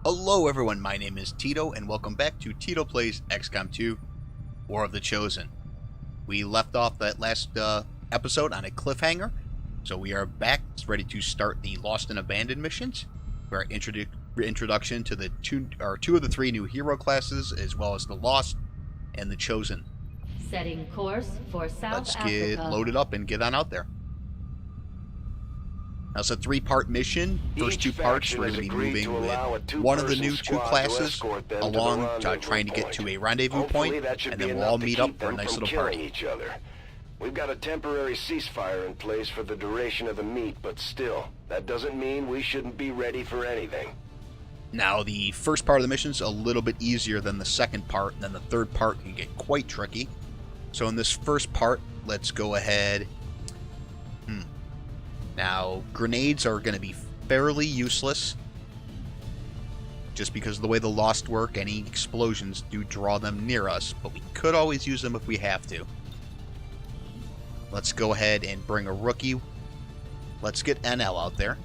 Hello everyone, my name is Tito, and welcome back to Tito Plays XCom 2, War of the Chosen. We left off that last episode on a cliffhanger, so we are back, ready to start the Lost and Abandoned missions. For our introduction to the two of the three new hero classes, as well as the Lost and the Chosen. Setting course for South Africa. Let's get loaded up and get on out there. Now, it's a three-part mission. First two parts, we're going to be moving with one of the new two classes along, trying to get to a rendezvous point, and then we'll all meet up for a nice little party. We've got a temporary ceasefire in place for the duration of the meet, but still, that doesn't mean we shouldn't be ready for anything. Now, the first part of the mission is a little bit easier than the second part, and then the third part can get quite tricky. So in this first part, let's go ahead. Now, grenades are going to be fairly useless, just because of the way the Lost work. Any explosions do draw them near us, but we could always use them if we have to. Let's go ahead and bring a rookie. Let's get NL out there.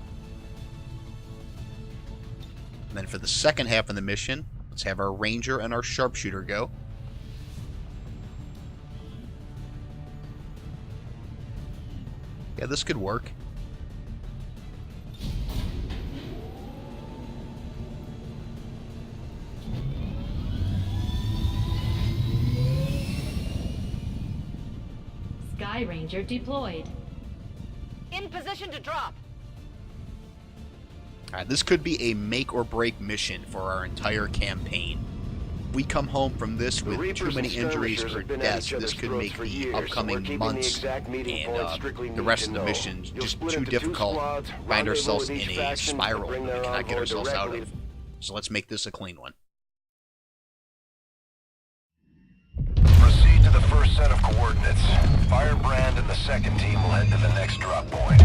And then for the second half of the mission, let's have our Ranger and our Sharpshooter go. Yeah, this could work. Sky Ranger deployed. In position to drop. Alright, this could be a make or break mission for our entire campaign. If we come home from this with too many injuries or deaths, this could make the upcoming months and the rest of the missions just too difficult. Find ourselves in a spiral that we cannot get ourselves out of. So let's make this a clean one. Proceed to the first set of coordinates. Firebrand and the second team will head to the next drop point.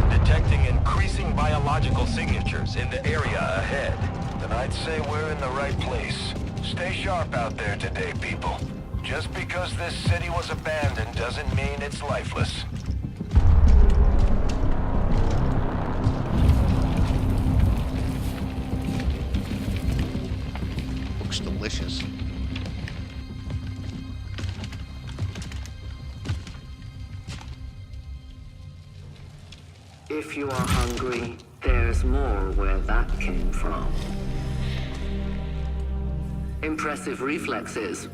Detecting increasing biological signatures in the area ahead. Then I'd say we're in the right place. Stay sharp out there today, people. Just because this city was abandoned doesn't mean it's lifeless. Looks delicious. If you are hungry, there's more where that came from. Impressive reflexes,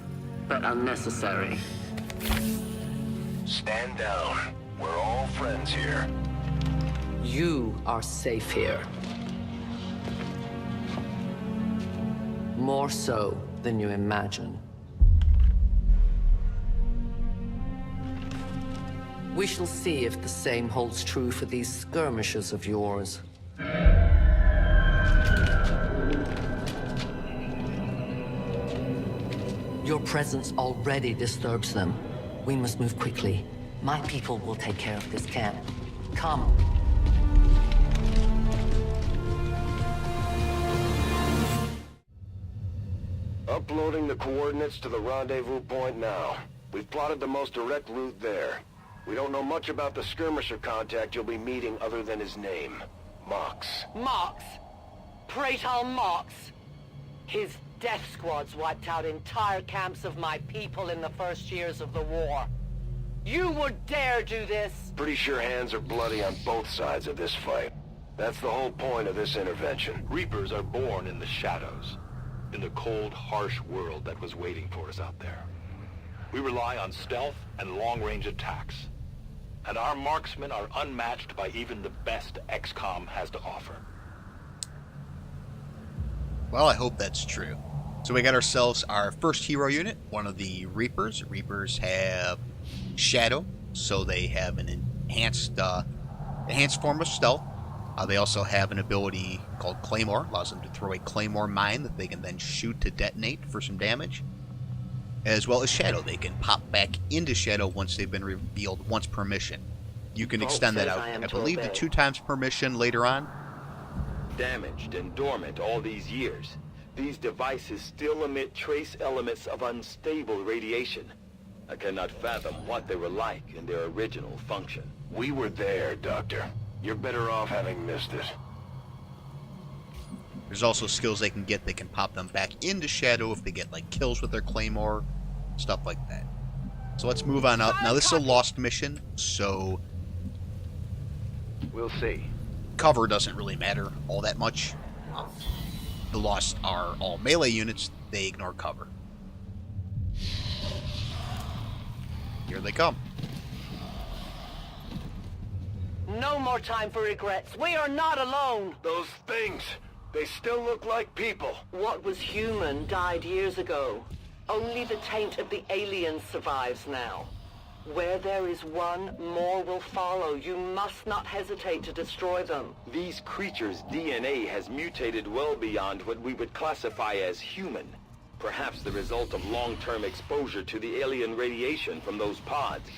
but unnecessary. Stand down. We're all friends here. You are safe here. More so than you imagine. We shall see if the same holds true for these skirmishes of yours. Your presence already disturbs them. We must move quickly. My people will take care of this camp. Come. Uploading the coordinates to the rendezvous point now. We've plotted the most direct route there. We don't know much about the skirmisher contact you'll be meeting other than his name. Mox. Mox. Praetor Mox. His death squads wiped out entire camps of my people in the first years of the war. You would dare do this? Pretty sure hands are bloody on both sides of this fight. That's the whole point of this intervention. Reapers are born in the shadows, in the cold, harsh world that was waiting for us out there. We rely on stealth and long-range attacks. And our marksmen are unmatched by even the best XCom has to offer. Well, I hope that's true. So we got ourselves our first hero unit, one of the Reapers. Reapers have Shadow, so they have an enhanced form of stealth. They also have an ability called Claymore, allows them to throw a Claymore mine that they can then shoot to detonate for some damage. As well as Shadow, they can pop back into Shadow once they've been revealed once per mission. You can extend that out, I believe, to 2 times per mission later on. Damaged and dormant all these years, these devices still emit trace elements of unstable radiation. I cannot fathom what they were like in their original function. We were there, Doctor. You're better off having missed it. There's also skills they can get. They can pop them back into Shadow if they get like kills with their Claymore, stuff like that. So let's move on up. Now this is a lost mission, so We'll see. cover doesn't really matter all that much. The lost are all melee units. They ignore cover. Here they come. No more time for regrets. We are not alone. Those things, they still look like people. What was human died years ago. Only the taint of the aliens survives now. Where there is one, more will follow. You must not hesitate to destroy them. These creatures' DNA has mutated well beyond what we would classify as human. Perhaps the result of long-term exposure to the alien radiation from those pods.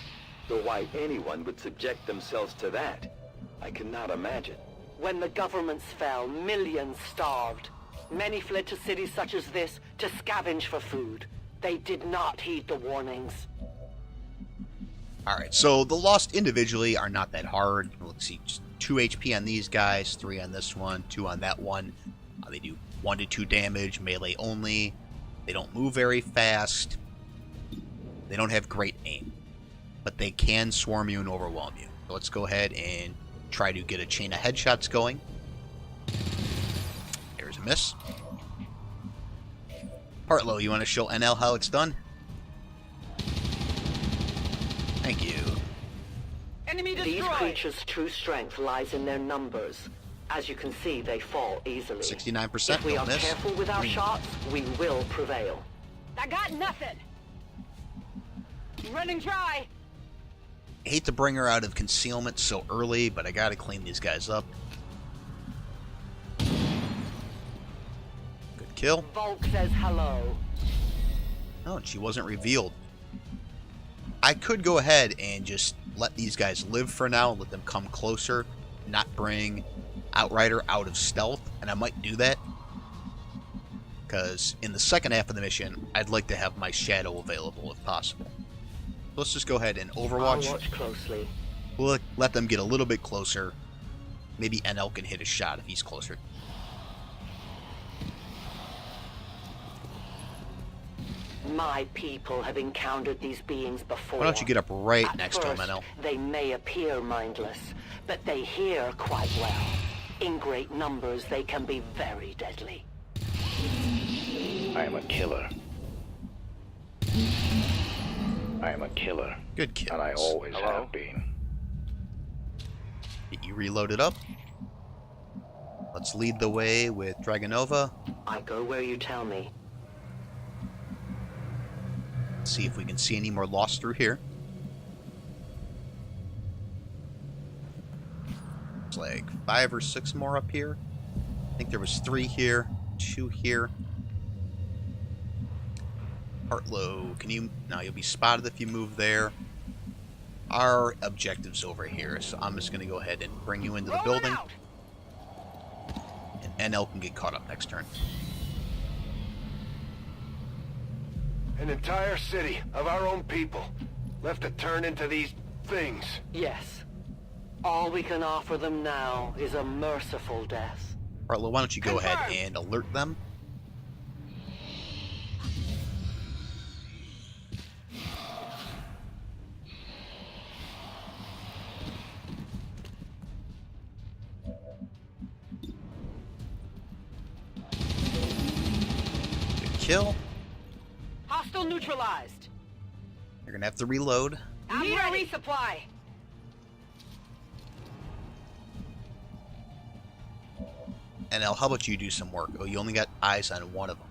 Though why anyone would subject themselves to that, I cannot imagine. When the governments fell, millions starved. Many fled to cities such as this to scavenge for food. They did not heed the warnings. Alright, so the lost individually are not that hard. Let's see, just 2 HP on these guys, 3 on this one, 2 on that one. They do 1 to 2 damage, melee only. They don't move very fast. They don't have great aim. But they can swarm you and overwhelm you. So let's go ahead and try to get a chain of headshots going. There's a miss. Partlow, you want to show NL how it's done? Thank you. Enemy destroyed. These creatures' true strength lies in their numbers. As you can see, they fall easily. 69%, If we don't are miss. careful with our shots, we will prevail. I got nothing. Running dry. I hate to bring her out of concealment so early, but I gotta clean these guys up. Good kill. Volk says hello. Oh, and she wasn't revealed. I could go ahead and just let these guys live for now, let them come closer, not bring Outrider out of stealth, and I might do that. Because in the second half of the mission, I'd like to have my Shadow available if possible. Let's just go ahead and Overwatch. I'll watch closely. We'll let them get a little bit closer. Maybe NL can hit a shot if he's closer. My people have encountered these beings before. Why don't you get up right At next to him, first, NL? They may appear mindless, but they hear quite well. In great numbers, they can be very deadly. I am a killer. I am a killer. Good kills. And I always have been. Get you reloaded up. Let's lead the way with Dragonova. I go where you tell me. See if we can see any more lost through here. It's like 5 or 6 more up here. I think there was 3 here, 2 here. Partlow, can you... No, you'll be spotted if you move there. Our objective's over here, so I'm just going to go ahead and bring you into the building. And NL can get caught up next turn. An entire city of our own people left to turn into these things. Yes. All we can offer them now is a merciful death. Partlow, why don't you go ahead and alert them? Good kill. Hostile neutralized. You're gonna have to reload. Need a resupply. NL, how about you do some work? Oh, you only got eyes on one of them.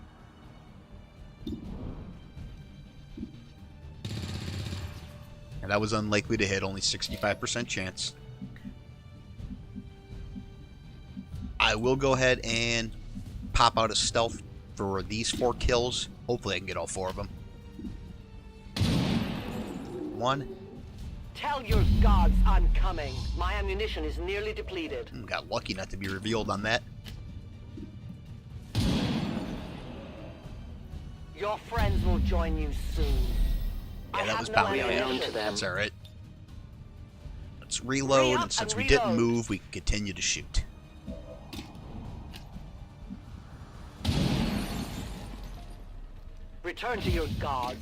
And that was unlikely to hit, only 65% chance. I will go ahead and pop out a stealth for these 4 kills. Hopefully I can get all 4 of them. 1. Tell your gods I'm coming. My ammunition is nearly depleted. Got lucky not to be revealed on that. Your friends will join you soon. Yeah, I that was have no bound to ammunition. happen. That's alright. Let's reload, and since we didn't move, we can continue to shoot. return to your gods.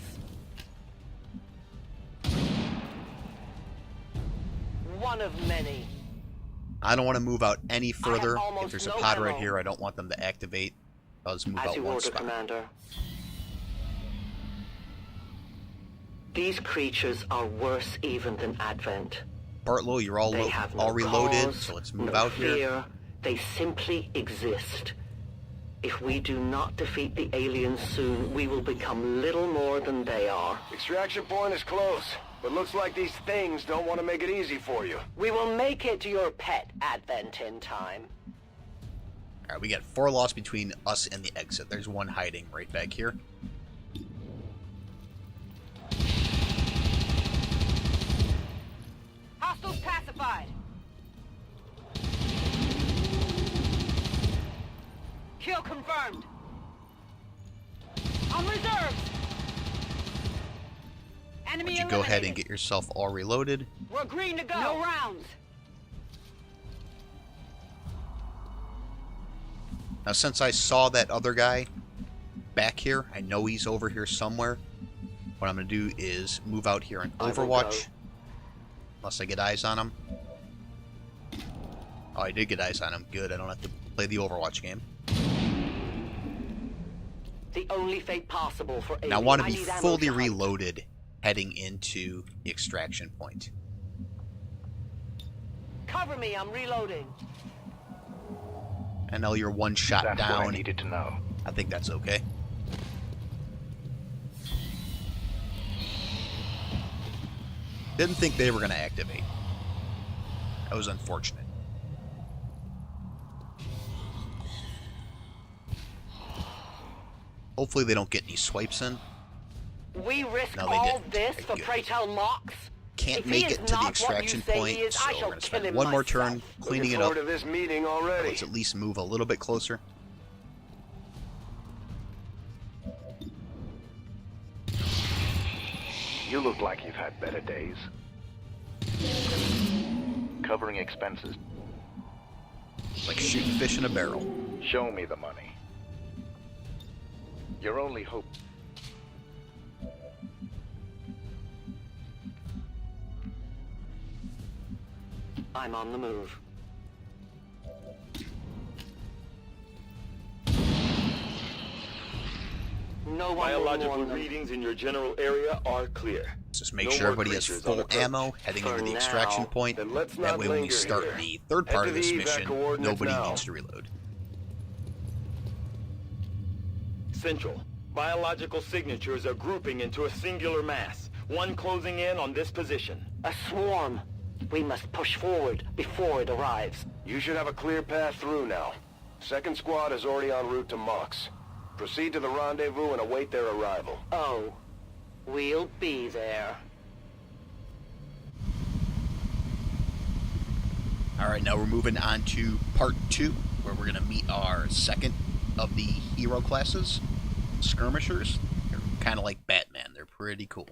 One of many. I don't want to move out any further. If almost there's a no pod right ammo. here, I don't want them to activate. I'll just move As out you one order, spot. Commander. These creatures are worse even than Advent. Bartlow, you're all, They have no all reloaded, cause, so let's move no out fear. here. They simply exist. If we do not defeat the aliens soon, we will become little more than they are. Extraction point is close, but looks like these things don't want to make it easy for you. We will make it to your pet, Advent, in time. Alright, we got 4 lost between us and the exit. There's one hiding right back here. Hostiles pacified. Kill confirmed. On reserves. Enemy Why don't you go ahead and eliminated. get yourself all reloaded. We're green to go. No rounds. Now, since I saw that other guy back here, I know he's over here somewhere. What I'm going to do is move out here and I will Overwatch. go. Unless I get eyes on him. Oh, I did get eyes on him. Good, I don't have to play the Overwatch game. The only fate possible for Now, I want to be need ammo fully to hunt. reloaded heading into the extraction point. Cover me, I'm reloading. I know you're one shot That's what down. I needed to know. I think that's okay. Didn't think they were going to activate. That was unfortunate. Hopefully they don't get any swipes in. We risk No, they all didn't. this Okay, for good. pray tell Mox? Can't If he make is it to the not what extraction you say he point, is, so I we're shall going to kill spend him one more myself. turn cleaning Looking it up. forward to this meeting already. Let's at least move a little bit closer. You look like you've had better days. Covering expenses. Like shooting fish in a barrel. Show me the money. Your only hope. I'm on the move. No one will Biological warn them. readings in your general area are clear. Just make No sure more everybody has creatures on full approach. ammo heading For into the now, extraction point. then let's That not way when we linger start here. the third Head part to of the this evac mission, coordinates nobody now. needs to reload. Central. Biological signatures are grouping into a singular mass. One closing in on this position. A swarm. We must push forward before it arrives. You should have a clear path through now. Second squad is already en route to Mox. Proceed to the rendezvous and await their arrival. Oh, we'll be there. Alright, now we're moving on to part 2, where we're going to meet our second of the hero classes, skirmishers. They're kind of like Batman. They're pretty cool.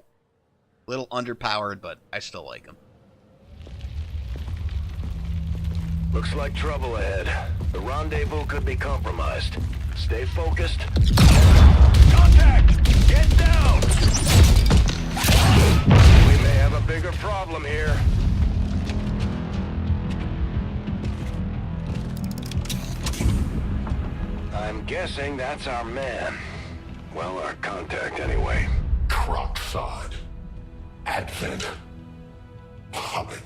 Little underpowered, but I still like them. Looks like trouble ahead. The rendezvous could be compromised. Stay focused. Contact! Get down! We may have a bigger problem here. I'm guessing that's our man. Well, our contact anyway. Crocksod. Advent. Hobbit.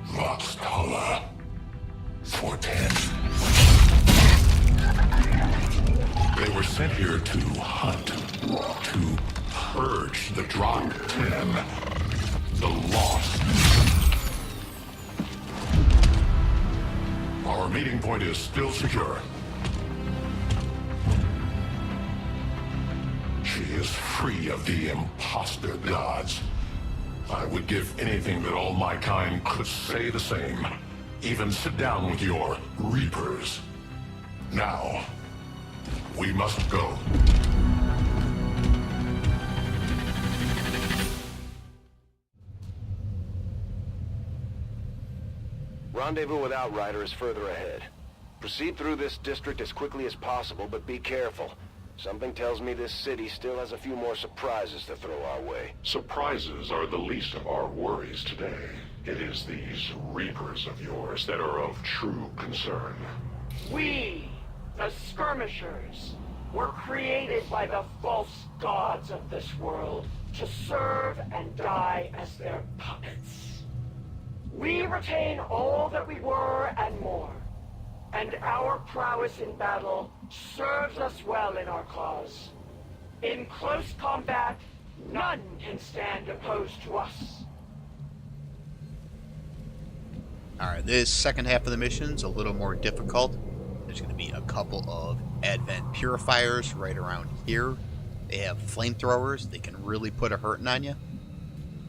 Moxtala. 410. They were sent here to hunt. To purge the Drop 10. The Lost. Our meeting point is still secure. She is free of the imposter gods. I would give anything that all my kind could say the same. Even sit down with your Reapers. Now, we must go. Rendezvous with Outrider is further ahead. Proceed through this district as quickly as possible, but be careful. Something tells me this city still has a few more surprises to throw our way. Surprises are the least of our worries today. It is these Reapers of yours that are of true concern. We, the Skirmishers, were created by the false gods of this world to serve and die as their puppets. We retain all that we were and more, and our prowess in battle serves us well in our cause. In close combat, none can stand opposed to us. Alright, this second half of the mission's a little more difficult. There's going to be a couple of Advent Purifiers right around here. They have flamethrowers. They can really put a hurting on you.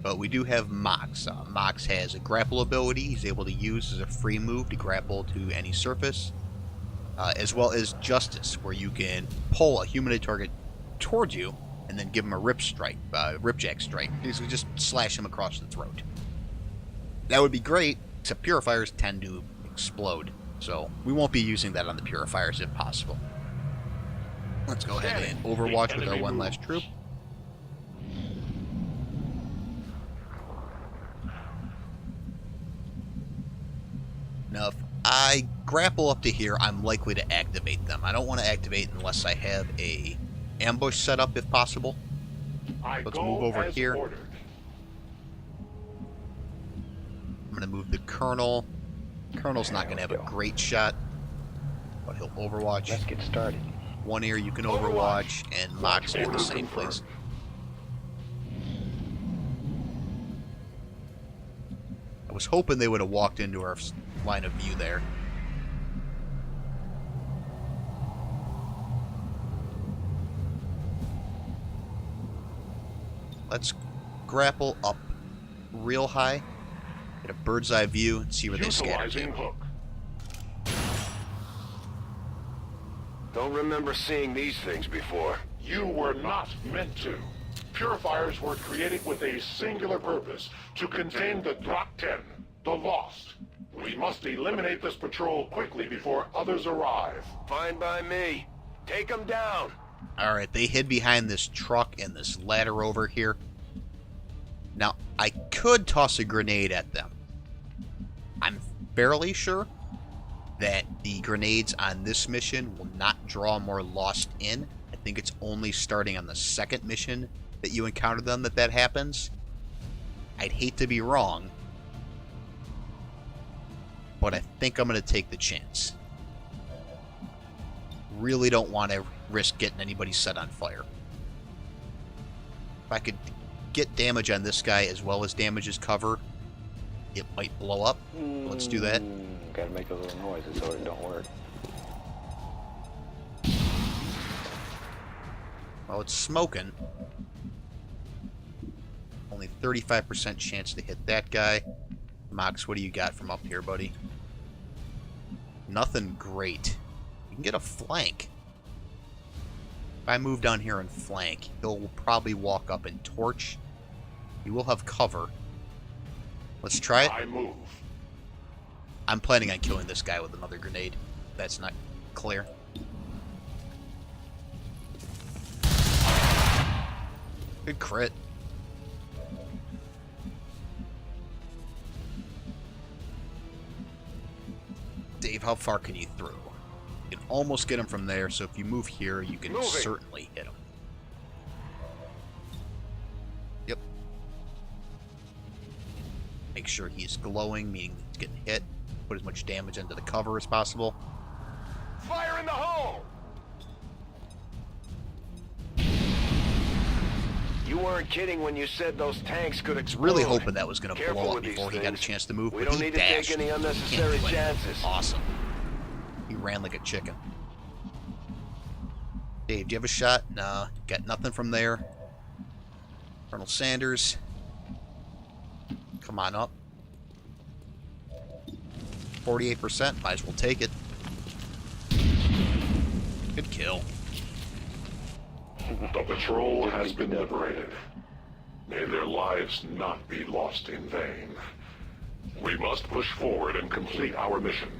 But we do have Mox. Mox has a grapple ability he's able to use as a free move to grapple to any surface. As well as Justice, where you can pull a humanoid target towards you and then give him a ripjack strike. Basically just slash him across the throat. That would be great, except Purifiers tend to explode. So we won't be using that on the Purifiers if possible. Let's go ahead and overwatch with our one last troop. Now, if I grapple up to here, I'm likely to activate them. I don't want to activate unless I have a ambush set up, if possible. Let's move over here. I'm going to move the Colonel. Colonel's not going to have a great shot, but he'll overwatch. Let's get started. One ear you can overwatch, and Mox will do the same, please. I was hoping they would have walked into our line of view there. Let's grapple up real high, get a bird's eye view, and see where they scatter to. Don't remember seeing these things before. You were not meant to. Purifiers were created with a singular purpose, to contain the Drak-10, the Lost. We must eliminate this patrol quickly before others arrive. Fine by me. Take them down. Alright, they hid behind this truck and this ladder over here. Now, I could toss a grenade at them. I'm fairly sure that the grenades on this mission will not draw more Lost in. I think it's only starting on the second mission that you encounter them that happens. I'd hate to be wrong, but I think I'm going to take the chance. Really don't want to risk getting anybody set on fire. If I could get damage on this guy as well as damage his cover, it might blow up. Let's do that. Gotta make a little noise so it don't work. Well, it's smoking. Only 35% chance to hit that guy. Mox, what do you got from up here, buddy? Nothing great. You can get a flank. If I move down here and flank, he'll probably walk up and torch. He will have cover. Let's try it. I move. I'm planning on killing this guy with another grenade. That's not clear. Good crit. Dave, how far can you throw? You can almost get him from there, so if you move here, you can certainly hit him. Yep. Make sure he's glowing, meaning he's getting hit. Put as much damage into the cover as possible. Fire in the hole! You weren't kidding when you said those tanks could explode. Really hoping that was going to blow up before he got a chance to move. We don't need to take any unnecessary chances. Awesome. He ran like a chicken. Dave, do you have a shot? Nah, got nothing from there. Colonel Sanders, come on up. 48%, might as well take it. Good kill. The patrol has been liberated. May their lives not be lost in vain. We must push forward and complete our mission.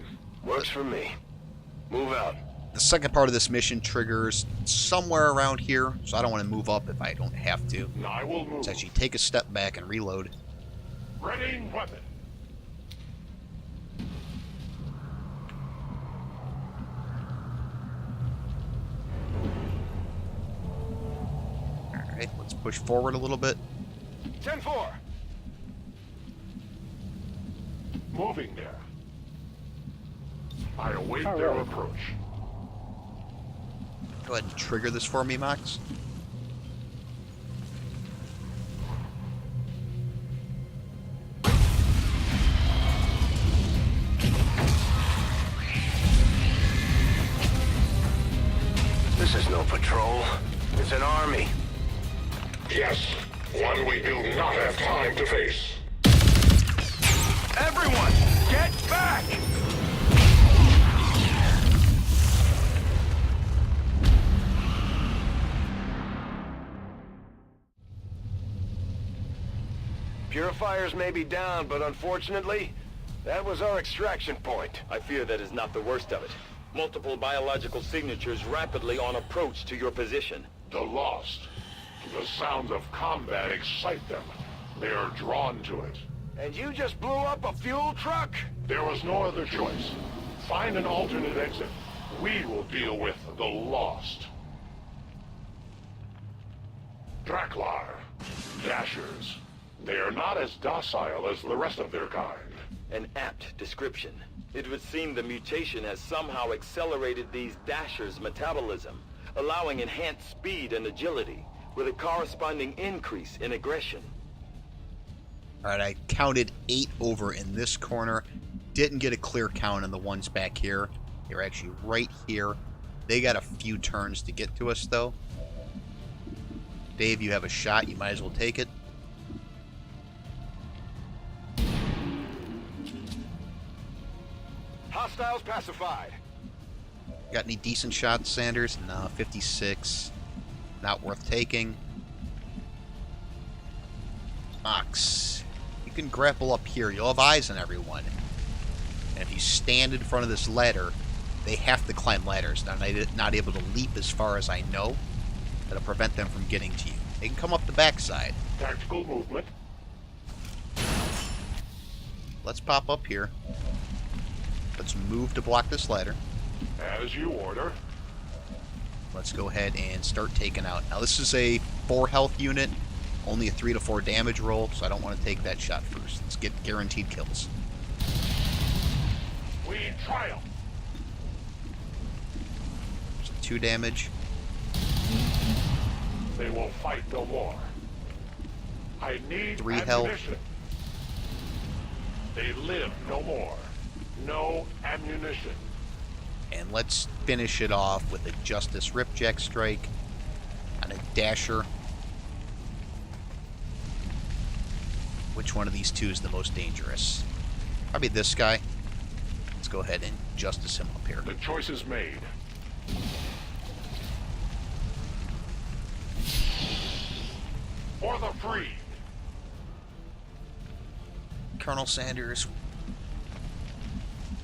Works for me. Move out. The second part of this mission triggers somewhere around here, so I don't want to move up if I don't have to. I will move. Let's actually take a step back and reload. Ready weapon. Alright, let's push forward a little bit. 10-4. Moving there. I await their approach. Go ahead and trigger this for me, Max. This is no patrol. It's an army. Yes, one we do not have time to face. Everyone, get back! Purifiers may be down, but unfortunately, that was our extraction point. I fear that is not the worst of it. Multiple biological signatures rapidly on approach to your position. The lost. The sounds of combat excite them. They are drawn to it. And you just blew up a fuel truck? There was no other choice. Find an alternate exit. We will deal with the lost. Draklar. Dashers. They are not as docile as the rest of their kind. An apt description. It would seem the mutation has somehow accelerated these Dashers' metabolism, allowing enhanced speed and agility, with a corresponding increase in aggression. Alright, I counted 8 over in this corner. Didn't get a clear count on the ones back here. They're actually right here. They got a few turns to get to us, though. Dave, you have a shot. You might as well take it. Hostiles pacified. Got any decent shots, Sanders? No, 56. Not worth taking. Mox, you can grapple up here. You'll have eyes on everyone. And if you stand in front of this ladder, they have to climb ladders. They're not able to leap as far as I know. That'll prevent them from getting to you. They can come up the backside. Tactical movement. Let's pop up here. Let's move to block this ladder. As you order. Let's go ahead and start taking out. Now this is a 4 health unit, only a 3 to 4 damage roll, so I don't want to take that shot first. Let's get guaranteed kills. We triumph. There's 2 damage. They will fight no more. I need 3 ammunition. health. They live no more. No ammunition. And let's finish it off with a Justice Ripjack Strike on a Dasher. Which one of these two is the most dangerous? Probably this guy. Let's go ahead and Justice him up here. The choice is made. For the free. Colonel Sanders.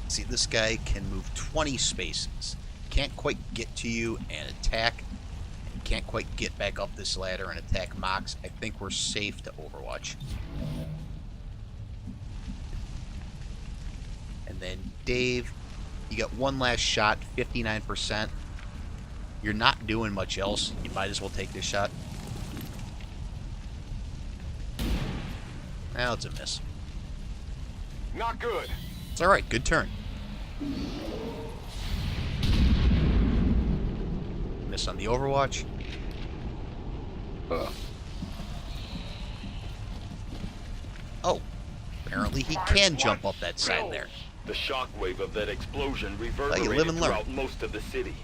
See, this guy can move 20 spaces. Can't quite get to you and attack. And can't quite get back up this ladder and attack Mox. I think we're safe to Overwatch. And then Dave, you got one last shot, 59%. You're not doing much else. You might as well take this shot. Now it's a miss. Not good. It's alright, good turn. Miss on the Overwatch. Oh, apparently he can jump up that side there. The shockwave of that explosion you live reverberated and learn. throughout most of the city.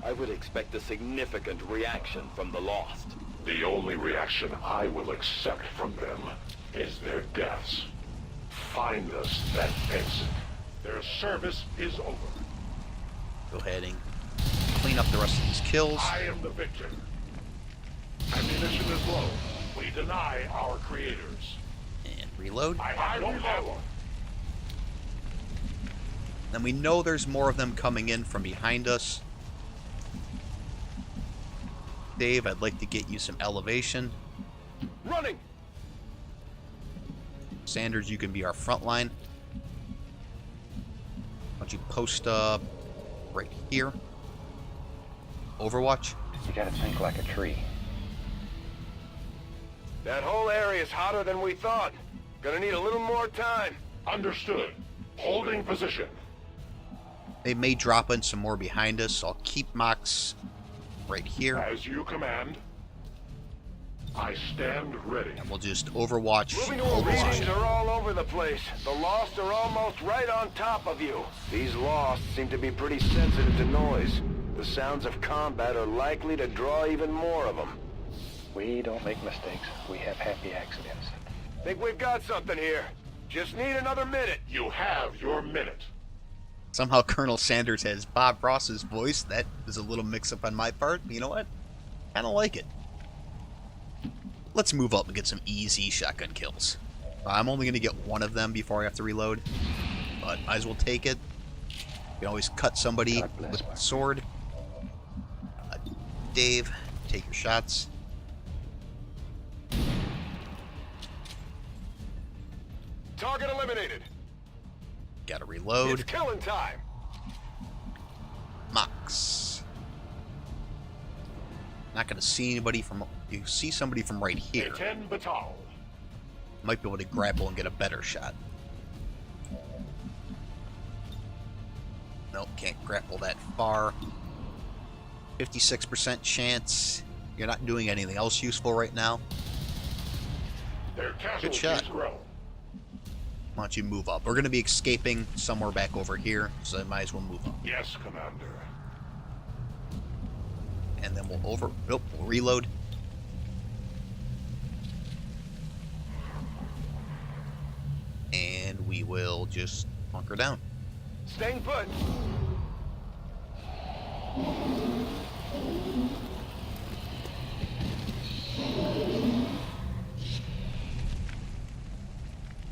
I would expect a significant reaction from the Lost. The only reaction I will accept from them is their deaths. Find us that exit. Their service is over. Go ahead and clean up the rest of these kills. I am the victor. Ammunition is low. We deny our creators. And reload. I have no power. And we know there's more of them coming in from behind us. Dave, I'd like to get you some elevation. Running! Sanders, you can be our front line. Why don't you post up right here? Overwatch. You gotta think like a tree. That whole area is hotter than we thought. Gonna need a little more time. Understood. Holding position. They may drop in some more behind us, so I'll keep Mox right here. As you command. I stand ready. And we'll just Overwatch. Readings are all over the place. The Lost are almost right on top of you. These Lost seem to be pretty sensitive to noise. The sounds of combat are likely to draw even more of them. We don't make mistakes. We have happy accidents. Think we've got something here. Just need another minute. You have your minute. Somehow Colonel Sanders has Bob Ross's voice. That is a little mix-up on my part. But you know what? I don't like it. Let's move up and get some easy shotgun kills. I'm only going to get one of them before I have to reload. But might as well take it. You can always cut somebody with a sword. Dave, take your shots. Target eliminated. Gotta reload. It's killing time. Mox. Not gonna see anybody from... You see somebody from right here. Might be able to grapple and get a better shot. Nope, can't grapple that far. 56% chance. You're not doing anything else useful right now. Good shot. Why don't you move up? We're going to be escaping somewhere back over here, so I might as well move up. Yes, Commander. And then we'll we'll reload. And we will just bunker down. Staying put.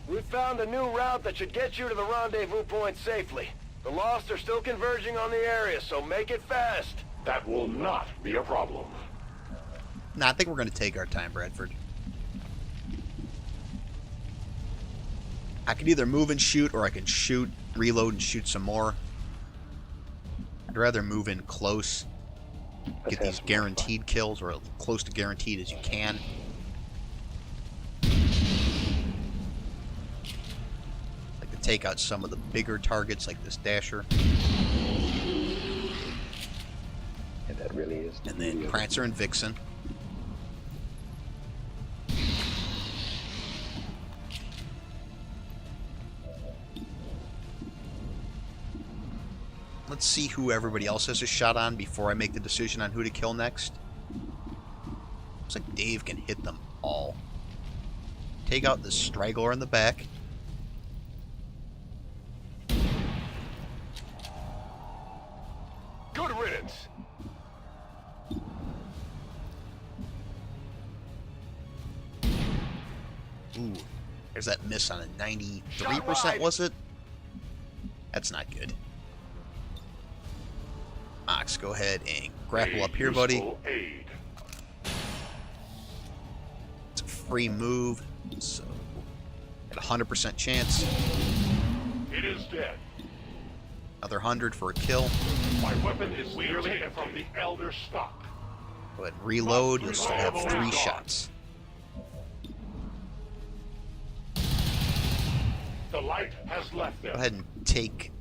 We found a new route that should get you to the rendezvous point safely. The Lost are still converging on the area, so make it fast. That will not be a problem. Nah, I think we're going to take our time, Bradford. I can either move and shoot, or I can shoot, reload, and shoot some more. I'd rather move in close. Get these guaranteed kills, or as close to guaranteed as you can. Like to take out some of the bigger targets, like this Dasher. Yeah, that really is. And then Prancer and Vixen. Let's see who everybody else has a shot on before I make the decision on who to kill next. Looks like Dave can hit them all. Take out the straggler in the back. Good riddance. Ooh, there's that miss on a 93%, was it? That's not good. Mox, go ahead and grapple up here, buddy. It's a free move, so at 100% chance. It is dead. Another 100 for a kill. My weapon is merely from the Elder stock. Go ahead and reload. You'll still have 3 shots. The light has left them. Go ahead and take...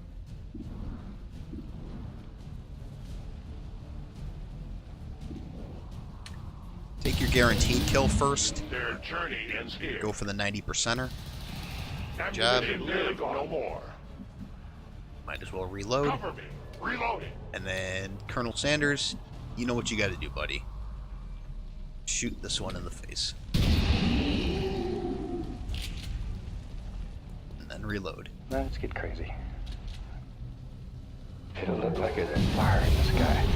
Take your guaranteed kill first. Their journey ends here. Go for the 90%er. Good job. No more. Might as well reload. Cover me. Reloading. And then Colonel Sanders, you know what you got to do, buddy. Shoot this one in the face. And then reload. Now let's get crazy. It'll look like there's a fire in the sky.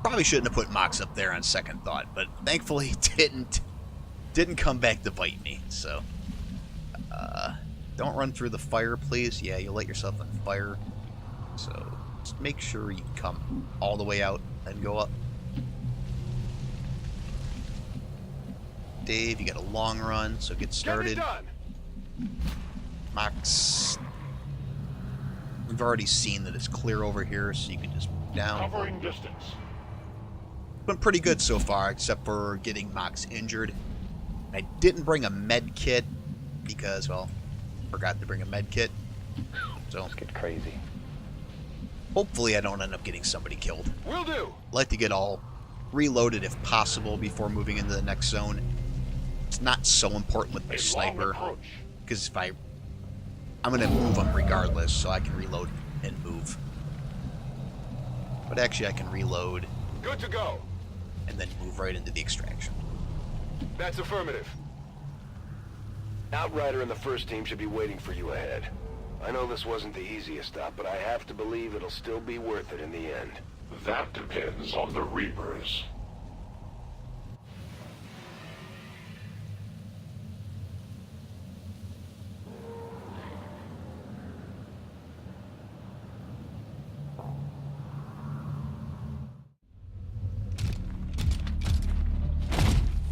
Probably shouldn't have put Mox up there on second thought, but thankfully didn't come back to bite me. So Don't run through the fire, please. Yeah, you'll let yourself on fire. So just make sure you come all the way out and go up. Dave, you got a long run, so get started. Get it done. Max. We've already seen that it's clear over here, so you can just move down. Covering distance. Been pretty good so far, except for getting Mox injured. I didn't bring a med kit because, well, forgot to bring a med kit. So Let's get crazy. hopefully I don't end up getting somebody killed. Will do. Like to get all reloaded if possible before moving into the next zone. It's not so important with my sniper, because if I'm going to move them regardless, so I can reload and move. But actually I can reload Good to go. and then move right into the extraction. That's affirmative. Outrider and the first team should be waiting for you ahead. I know this wasn't the easiest stop, but I have to believe it'll still be worth it in the end. That depends on the Reapers.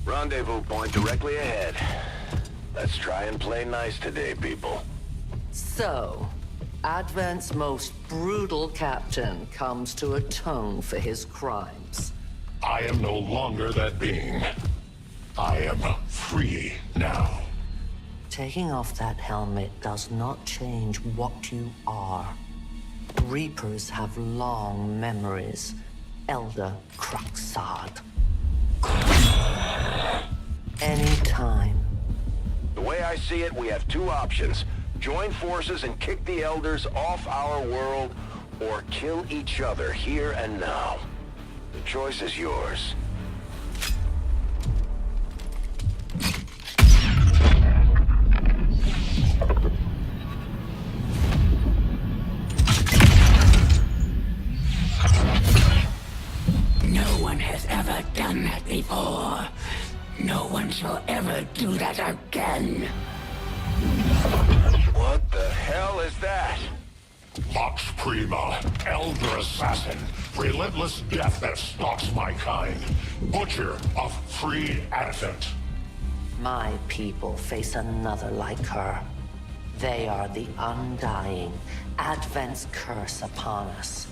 Rendezvous point directly ahead. Let's try and play nice today, people. So, Advent's most brutal captain comes to atone for his crimes. I am no longer that being. I am free now. Taking off that helmet does not change what you are. Reapers have long memories. Elder Cruxard. Anytime. The way I see it, we have two options. Join forces and kick the Elders off our world, or kill each other here and now. The choice is yours. No one has ever done that before. No one shall ever do that again. What the hell is that? Vox Prima, Elder Assassin, relentless death that stalks my kind, Butcher of Free Advent. My people face another like her. They are the undying, Advent's curse upon us.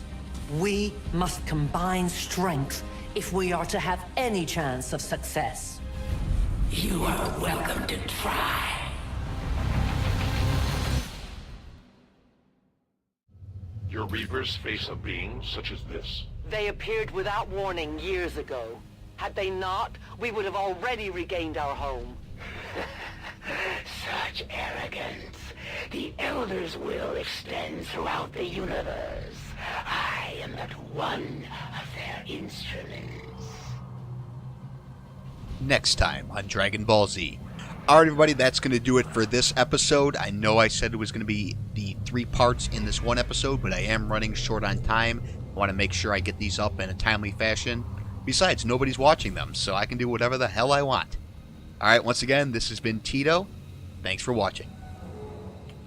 We must combine strength if we are to have any chance of success. You are welcome to try. Your Reapers face a being such as this? They appeared without warning years ago. Had they not, we would have already regained our home. Such arrogance. The Elder's will extends throughout the universe. I am but one of their instruments. Next time on Dragon Ball Z. Alright everybody, that's going to do it for this episode. I know I said it was going to be the 3 parts in this one episode, but I am running short on time. I want to make sure I get these up in a timely fashion. Besides, nobody's watching them, so I can do whatever the hell I want. Alright, once again, this has been Tito. Thanks for watching.